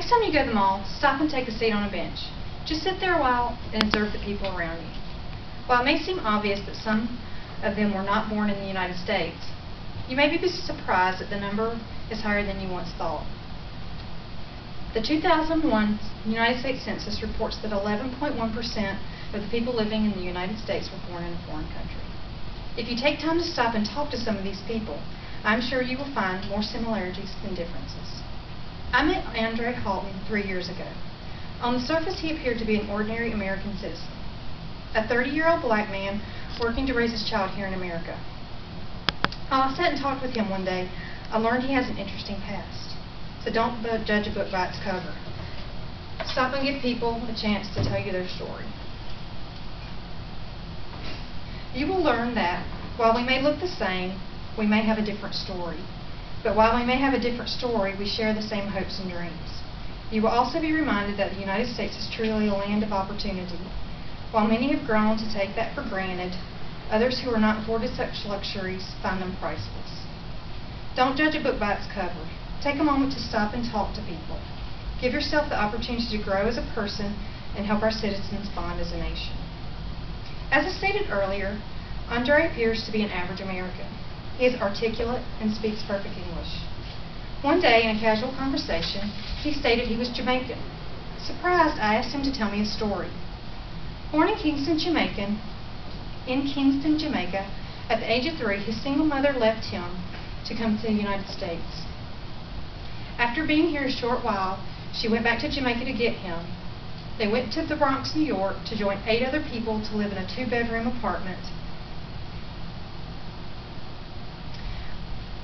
Next time you go to the mall, stop and take a seat on a bench. Just sit there a while and observe the people around you. While it may seem obvious that some of them were not born in the United States, you may be surprised that the number is higher than you once thought. The 2001 United States Census reports that 11.1% of the people living in the United States were born in a foreign country. If you take time to stop and talk to some of these people, I'm sure you will find more similarities than differences. I met Andre Halton 3 years ago. On the surface, he appeared to be an ordinary American citizen, a 30-year-old black man working to raise his child here in America. While I sat and talked with him one day, I learned he has an interesting past. So don't judge a book by its cover. Stop and give people a chance to tell you their story. You will learn that while we may look the same, we may have a different story. But while we may have a different story, we share the same hopes and dreams. You will also be reminded that the United States is truly a land of opportunity. While many have grown to take that for granted, others who are not afforded such luxuries find them priceless. Don't judge a book by its cover. Take a moment to stop and talk to people. Give yourself the opportunity to grow as a person and help our citizens bond as a nation. As I stated earlier, Andre appears to be an average American. He is articulate and speaks perfect English. One day, in a casual conversation, he stated he was Jamaican. Surprised, I asked him to tell me his story. Born in Kingston, Jamaica, at the age of 3, his single mother left him to come to the United States. After being here a short while, she went back to Jamaica to get him. They went to the Bronx, New York to join 8 other people to live in a 2-bedroom apartment.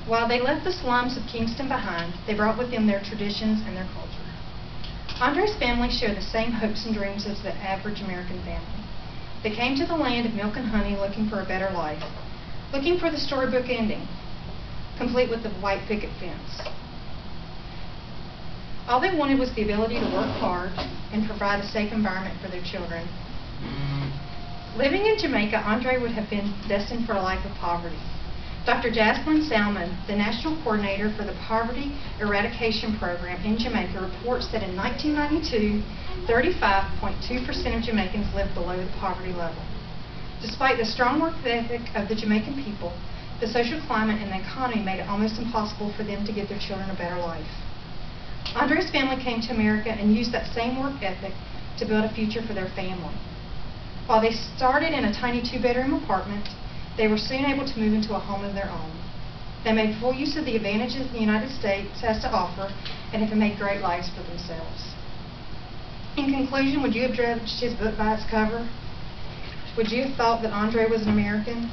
While they left the slums of Kingston behind, they brought with them their traditions and their culture. Andre's family share the same hopes and dreams as the average American family. They came to the land of milk and honey looking for a better life, looking for the storybook ending, complete with the white picket fence. All they wanted was the ability to work hard and provide a safe environment for their children. Living in Jamaica, Andre would have been destined for a life of poverty. Dr. Jaslyn Salmon, the National Coordinator for the Poverty Eradication Program in Jamaica, reports that in 1992, 35.2% of Jamaicans lived below the poverty level. Despite the strong work ethic of the Jamaican people, the social climate and the economy made it almost impossible for them to give their children a better life. Andre's family came to America and used that same work ethic to build a future for their family. While they started in a tiny 2-bedroom apartment, they were soon able to move into a home of their own. They made full use of the advantages the United States has to offer and have made great lives for themselves. In conclusion, would you have judged his book by its cover? Would you have thought that Andre was an American?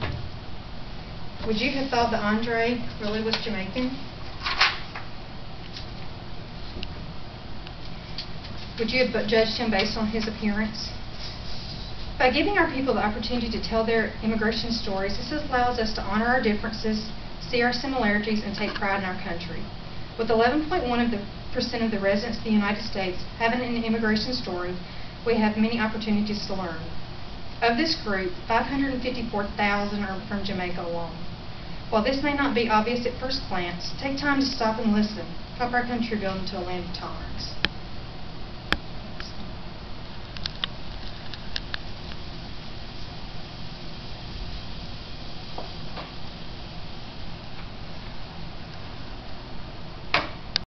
Would you have thought that Andre really was Jamaican? Would you have judged him based on his appearance? By giving our people the opportunity to tell their immigration stories, this allows us to honor our differences, see our similarities, and take pride in our country. With 11.1% of the residents of the United States having an immigration story, we have many opportunities to learn. Of this group, 554,000 are from Jamaica alone. While this may not be obvious at first glance, take time to stop and listen. Help our country build into a land of tolerance.